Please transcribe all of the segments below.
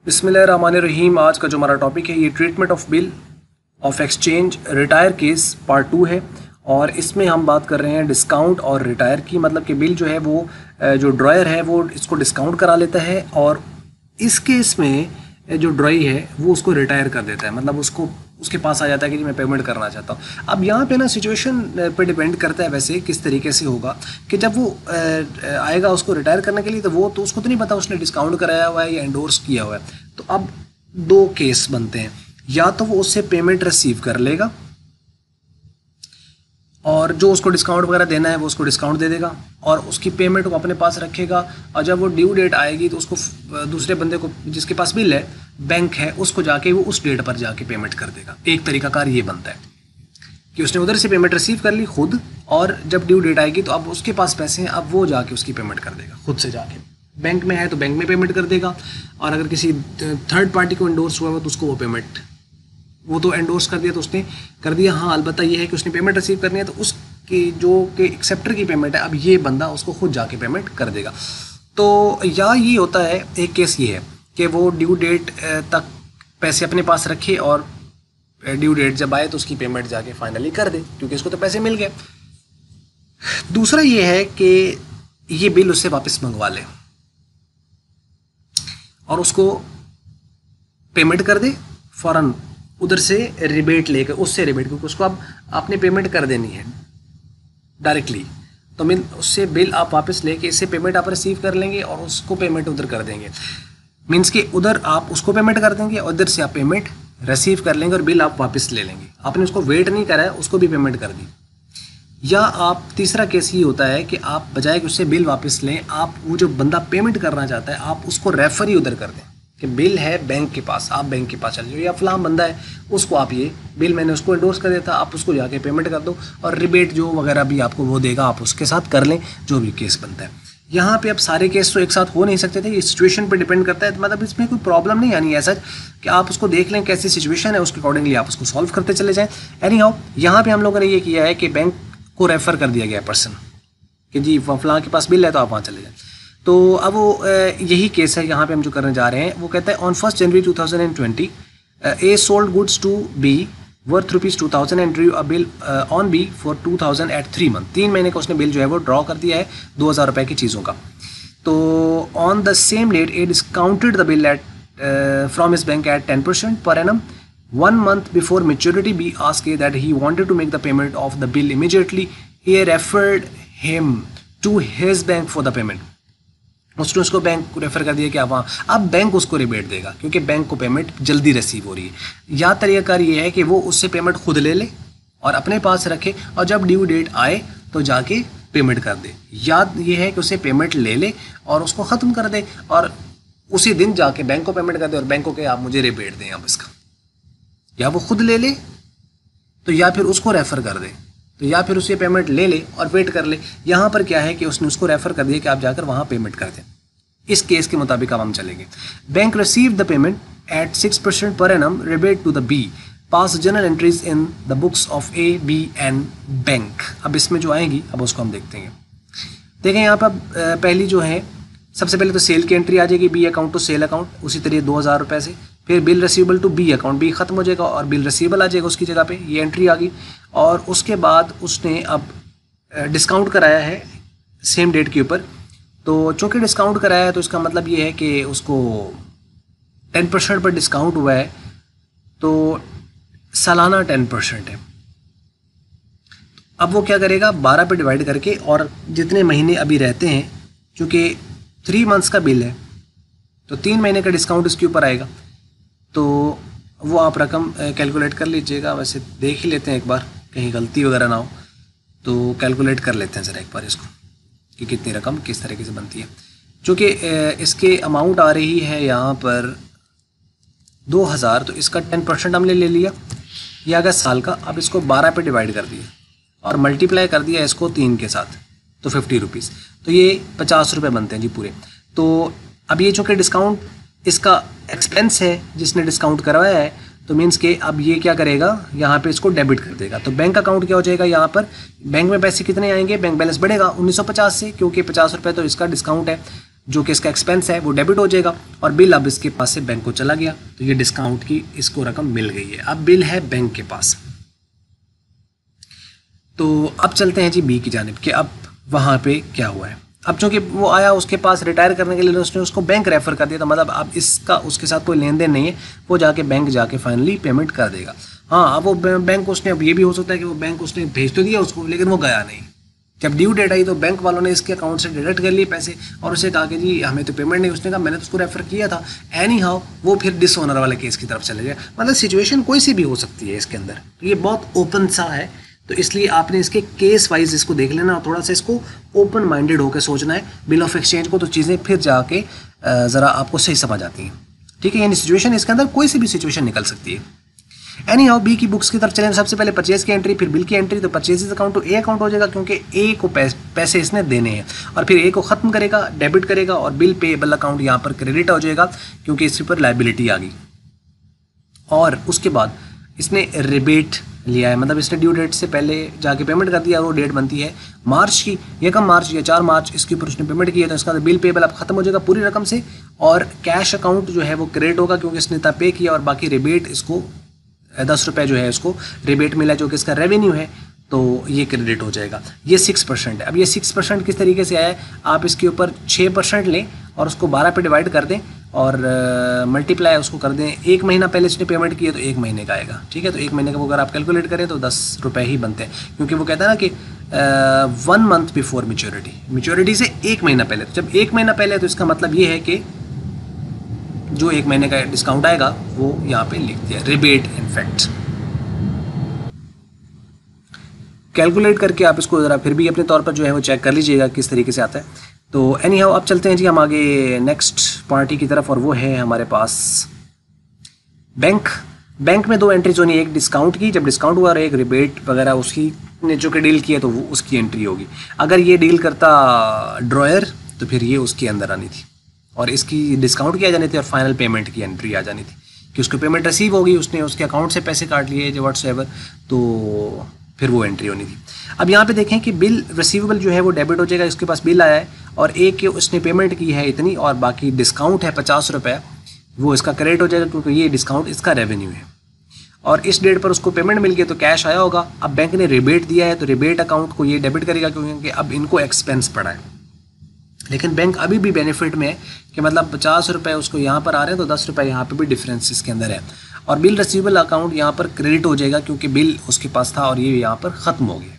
बिस्मिल्लाहिर्रहमानिर्रहीम। आज का जो हमारा टॉपिक है ये treatment of bill of exchange retire case part 2 है और इसमें हम बात कर रहे हैं डिस्काउंट और रिटायर की। मतलब कि बिल जो है वो जो ड्रॉयर है वो इसको डिस्काउंट करा लेता है और इस केस में जो ड्रॉई है वो उसको रिटायर कर देता है, मतलब उसको उसके पास आ जाता है कि जी मैं पेमेंट करना चाहता हूँ। अब यहाँ पे ना सिचुएशन पे डिपेंड करता है वैसे किस तरीके से होगा कि जब वो आएगा उसको रिटायर करने के लिए तो वो तो उसको तो नहीं पता उसने डिस्काउंट कराया हुआ है या एंडोर्स किया हुआ है। तो अब दो केस बनते हैं, या तो वो उससे पेमेंट रिसीव कर लेगा और जो उसको डिस्काउंट वगैरह देना है वो उसको डिस्काउंट दे देगा और उसकी पेमेंट को अपने पास रखेगा, और जब वो ड्यू डेट आएगी तो उसको दूसरे बंदे को जिसके पास बिल है, बैंक है, उसको जाके वो उस डेट पर जाके पेमेंट कर देगा। एक तरीकाकार ये बनता है कि उसने उधर से पेमेंट रिसीव कर ली खुद, और जब ड्यू डेट आएगी तो अब उसके पास पैसे हैं, अब वो जाके उसकी पेमेंट कर देगा खुद से जाके। बैंक में है तो बैंक में पेमेंट कर देगा, और अगर किसी थर्ड पार्टी को एंडोर्स हुआ है तो उसको वो पेमेंट, वो तो एंडोर्स कर दिया तो उसने कर दिया। हाँ, अलबत्ता ये है कि उसने पेमेंट रिसीव करनी है तो उसकी जो कि एक्सेप्टर की पेमेंट है, अब ये बंदा उसको खुद जाके पेमेंट कर देगा। तो या ये होता है, एक केस ये है कि वो ड्यू डेट तक पैसे अपने पास रखे और ड्यू डेट जब आए तो उसकी पेमेंट जाके फाइनली कर दे क्योंकि उसको तो पैसे मिल गए। दूसरा ये है कि ये बिल उससे वापस मंगवा ले और उसको पेमेंट कर दे फौरन, उधर से रिबेट लेकर, उससे रिबेट, क्योंकि उसको अब आपने पेमेंट कर देनी है डायरेक्टली, तो मीन उससे बिल आप वापस लेके इससे पेमेंट आप रिसीव कर लेंगे और उसको पेमेंट उधर कर देंगे। मीन्स कि उधर आप उसको पेमेंट कर देंगे और उधर से आप पेमेंट रिसीव कर लेंगे और बिल आप वापस ले लेंगे। आपने उसको वेट नहीं करा है, उसको भी पेमेंट कर दी। या आप तीसरा केस ये होता है कि आप बजाय कि उससे बिल वापस लें, आप वो जो बंदा पेमेंट करना चाहता है आप उसको रेफर ही उधर कर दें कि बिल है बैंक के पास, आप बैंक के पास चले जाओ, या फलां बंदा है उसको आप ये बिल मैंने उसको एंडोर्स कर दिया था, आप उसको जाके पेमेंट कर दो और रिबेट जो वगैरह भी आपको वो देगा आप उसके साथ कर लें, जो भी केस बनता है। यहाँ पे अब सारे केस तो एक साथ हो नहीं सकते थे, ये सिचुएशन पे डिपेंड करता है। मतलब इसमें कोई प्रॉब्लम नहीं आनी है ऐसा कि आप उसको देख लें कैसी सिचुएशन है, उसके अकॉर्डिंगली आप उसको सॉल्व करते चले जाएँ। एनी हाउ, यहाँ पे हम लोगों ने ये किया है कि बैंक को रेफ़र कर दिया गया पर्सन कि जी फलां के पास बिल है तो आप वहाँ चले जाएँ। तो अब वो यही केस है यहाँ पे हम जो करने जा रहे हैं। वो कहता है on 1 January 2020 A sold goods to B worth ₹2000 and drew a bill on B for 2000 at 3 month. 3 महीने का उसने बिल जो है वो ड्रॉ कर दिया है 2000 रुपये की चीज़ों का। तो on the same date A discounted the bill at from his bank at 10% per annum 1 month before maturity. B asked A that he wanted to make the payment of the bill immediately. A referred him to his bank for the payment. उसने उसको bank को refer कर दिया कि आप वहाँ, अब bank उसको रिबेट देगा क्योंकि बैंक को पेमेंट जल्दी रिसीव हो रही है। या तरीकाकार ये है कि वो उससे पेमेंट खुद ले ले और अपने पास रखे और जब ड्यू डेट आए तो जाके पेमेंट कर दे। या ये है कि उसे पेमेंट ले ले और उसको ख़त्म कर दे और उसी दिन जाके बैंक को पेमेंट कर दे और बैंक को कहे आप मुझे रिबेट दें अब इसका। या वो खुद ले ले तो या फिर उसको रेफ़र कर दे, तो या फिर उसे पेमेंट ले ले और वेट कर ले। यहाँ पर क्या है कि उसने उसको रेफ़र कर दिया कि आप जाकर वहाँ पेमेंट कर दें। इस केस के मुताबिक अब हम चलेंगे। Bank receive the payment at 6% per annum rebate to the B, pass general entries in the books of A B and bank. अब इसमें जो आएंगी अब उसको हम देखते हैं। देखें यहाँ पर पहली जो है, सबसे पहले तो सेल की एंट्री आ जाएगी, B account to sale account, उसी तरह 2000 रुपये से। फिर bill receivable to B account, B ख़त्म हो जाएगा और बिल रिसीवेबल आ जाएगा उसकी जगह पे, ये एंट्री आ गई। और उसके बाद उसने अब डिस्काउंट कराया है सेम डेट के ऊपर। तो चूँकि डिस्काउंट कराया है तो इसका मतलब ये है कि उसको 10% पर डिस्काउंट हुआ है, तो सालाना 10% है। अब वो क्या करेगा, 12 पे डिवाइड करके, और जितने महीने अभी रहते हैं, चूँकि 3 मंथ्स का बिल है तो 3 महीने का डिस्काउंट इसके ऊपर आएगा। तो वो आप रकम कैलकुलेट कर लीजिएगा। वैसे देख ही लेते हैं एक बार, कहीं गलती वगैरह ना हो, तो कैलकुलेट कर लेते हैं ज़रा एक बार इसको कि कितनी रकम किस तरीके से बनती है। चूँकि इसके अमाउंट आ रही है यहाँ पर 2000, तो इसका 10% हमने ले लिया, यह अगर साल का। अब इसको 12 पे डिवाइड कर दिया और मल्टीप्लाई कर दिया इसको 3 के साथ, तो 50 रुपीज़, तो ये 50 रुपये बनते हैं जी पूरे। तो अब ये चूँकि डिस्काउंट इसका एक्सपेंस है जिसने डिस्काउंट करवाया है, तो मीन्स के अब ये क्या करेगा, यहाँ पे इसको डेबिट कर देगा। तो बैंक अकाउंट क्या हो जाएगा, यहाँ पर बैंक में पैसे कितने आएंगे, बैंक बैलेंस बढ़ेगा 1950 से, क्योंकि 50 रुपये तो इसका डिस्काउंट है। जो कि इसका एक्सपेंस है वो डेबिट हो जाएगा और बिल अब इसके पास से बैंक को चला गया, तो ये डिस्काउंट की इसको रकम मिल गई है। अब बिल है बैंक के पास। तो अब चलते हैं जी बी की जानिब कि अब वहाँ पे क्या हुआ है। अब चूंकि वो आया उसके पास रिटायर करने के लिए, उसने उसको बैंक रेफर कर दिया, तो मतलब अब इसका उसके साथ कोई लेन देन नहीं है, वो जाके बैंक जाके फाइनली पेमेंट कर देगा। हाँ, अब वो बैंक उसने, अब ये भी हो सकता है कि वो बैंक उसने भेज तो दिया उसको, लेकिन वो गया नहीं। जब ड्यू डेट आई तो बैंक वालों ने इसके अकाउंट से डिडक्ट कर लिए पैसे और उसे कहा कि जी हमें तो पेमेंट नहीं। उसने कहा मैंने तो उसको रेफर किया था। एनी हाउ वो फिर डिसऑनर वाले केस की तरफ चले गए। मतलब सिचुएशन कोई सी भी हो सकती है इसके अंदर, तो ये बहुत ओपन सा है, तो इसलिए आपने इसके केस वाइज इसको देख लेना और थोड़ा सा इसको ओपन माइंडेड होकर सोचना है बिल ऑफ एक्सचेंज को, तो चीज़ें फिर जाके ज़रा आपको सही समझ आती हैं। ठीक है, यानी सिचुएशन इसके अंदर कोई सी भी सिचुएशन निकल सकती है। एनी हाउ बी की बुक्स की तरफ चलें। सबसे पहले परचेज की एंट्री, फिर बिल की एंट्री। तो परचेज अकाउंट तो ए अकाउंट हो जाएगा क्योंकि ए को पैसे इसने देने हैं, और फिर ए को ख़त्म करेगा, डेबिट करेगा, और बिल पेएबल अकाउंट यहाँ पर क्रेडिट हो जाएगा क्योंकि इसके ऊपर लाइबिलिटी आ गई। और उसके बाद इसने रिबेट लिया है, मतलब इसने ड्यू डेट से पहले जाके पेमेंट कर दिया। वो डेट बनती है मार्च की, या कम मार्च या 4 मार्च, इसके ऊपर उसने पेमेंट किया, तो इसका बिल पेएबल अब खत्म हो जाएगा पूरी रकम से, और कैश अकाउंट जो है वो क्रेडिट होगा क्योंकि इसने इतना पे किया, और बाकी रिबेट इसको 10 रुपये जो है उसको रिबेट मिला जो कि इसका रेवेन्यू है, तो ये क्रेडिट हो जाएगा। ये 6% है। अब ये 6% किस तरीके से आया है, आप इसके ऊपर 6% लें और उसको 12 पे डिवाइड कर दें और मल्टीप्लाई उसको कर दें। 1 महीना पहले इसने पेमेंट की है तो 1 महीने का आएगा। ठीक है, तो 1 महीने का वो अगर आप कैलकुलेट करें तो 10 रुपये ही बनते हैं, क्योंकि वो कहता है ना कि 1 मंथ बिफोर मेच्योरिटी से 1 महीना पहले। तो जब 1 महीना पहले तो इसका मतलब ये है कि जो 1 महीने का डिस्काउंट आएगा वो यहाँ पे लिख दिया, रिबेट इनफैक्ट। कैलकुलेट करके आप इसको ज़रा फिर भी अपने तौर पर जो है वो चेक कर लीजिएगा किस तरीके से आता है। तो एनी हाउ अब चलते हैं जी हम आगे नेक्स्ट पार्टी की तरफ, और वो है हमारे पास बैंक में 2 एंट्रीज होनी है, एक डिस्काउंट की जब डिस्काउंट हुआ और एक रिबेट वगैरह उसकी ने जो कि डील किया तो वो उसकी एंट्री होगी। अगर ये डील करता ड्रॉयर तो फिर ये उसके अंदर आनी थी और इसकी डिस्काउंट की आ जानी थी और फाइनल पेमेंट की एंट्री आ जानी थी कि उसको पेमेंट रिसीव होगी, उसने उसके अकाउंट से पैसे काट लिए जो व्हाट्सएवर, तो फिर वो एंट्री होनी थी। अब यहाँ पे देखें कि बिल रिसीवेबल जो है वो डेबिट हो जाएगा, इसके पास बिल आया है और एक के उसने पेमेंट की है इतनी और बाकी डिस्काउंट है 50 रुपये, वो इसका क्रेडिट हो जाएगा क्योंकि ये डिस्काउंट इसका रेवेन्यू है और इस डेट पर उसको पेमेंट मिल गई तो कैश आया होगा। अब बैंक ने रिबेट दिया है तो रिबेट अकाउंट को ये डेबिट करेगा क्योंकि अब इनको एक्सपेंस पड़ा है, लेकिन बैंक अभी भी बेनिफिट में है कि मतलब 50 रुपये उसको यहाँ पर आ रहे हैं तो 10 रुपये यहाँ पे भी डिफरेंस इसके अंदर है और बिल रिसीवेबल अकाउंट यहाँ पर क्रेडिट हो जाएगा क्योंकि बिल उसके पास था और ये यहाँ पर ख़त्म हो गया।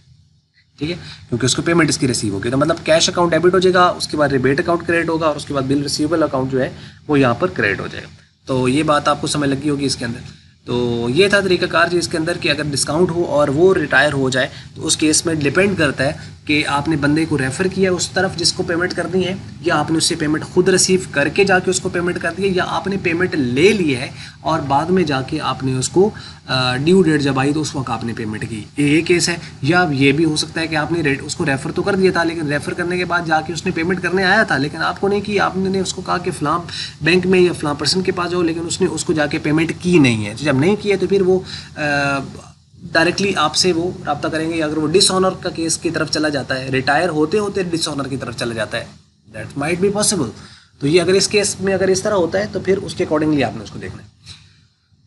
ठीक है, क्योंकि उसको पेमेंट इसकी रिसीव हो गई, तो मतलब कैश अकाउंट डेबिट हो जाएगा, उसके बाद रिबेट अकाउंट क्रेडिट होगा और उसके बाद बिल रिसीवेबल अकाउंट जो है वो यहाँ पर क्रेडिट हो जाएगा। तो ये बात आपको समझ लगी होगी इसके अंदर। तो ये था तरीकाकार जी इसके अंदर कि अगर डिस्काउंट हो और वो रिटायर हो जाए तो उस केस में डिपेंड करता है कि आपने बंदे को रेफ़र किया उस तरफ जिसको पेमेंट करनी है या आपने उससे पेमेंट खुद रिसीव करके जाके उसको पेमेंट कर दी है या आपने पेमेंट ले ली है और बाद में जाके आपने उसको ड्यू डेट जब आई तो उस वक्त आपने पेमेंट की, ये केस है। या ये भी हो सकता है कि आपने उसको रेफ़र तो कर दिया था लेकिन रेफ़र करने के बाद जाके उसने पेमेंट करने आया था लेकिन आपको नहीं की, आपने उसको कहा कि फ़लाँ बैंक में या फ़लाँ पर्सन के पास जाओ, लेकिन उसने उसको जाके पेमेंट की नहीं है। जब नहीं किया तो फिर वो डायरेक्टली आपसे वो रब्ता करेंगे। अगर वो डिसऑनर का केस की तरफ चला जाता है, रिटायर होते होते डिसऑनर की तरफ चला जाता है, दैट माइट बी पॉसिबल। तो ये अगर इस केस में अगर इस तरह होता है तो फिर उसके अकॉर्डिंगली आपने उसको देखना है।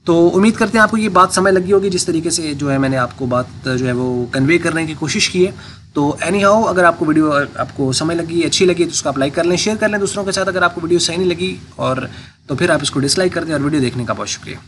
तो उम्मीद करते हैं आपको ये बात समझ लगी होगी जिस तरीके से जो है मैंने आपको बात जो है वो कन्वे करने की कोशिश की है। तो एनी हाउ अगर आपको वीडियो आपको समझ लगी, अच्छी लगी तो उसको आप लाइक कर लें, शेयर कर लें दूसरों के साथ। अगर आपको वीडियो सही नहीं लगी और तो फिर आप इसको डिसलाइक कर दें और वीडियो देखने का बहुत शुक्रिया।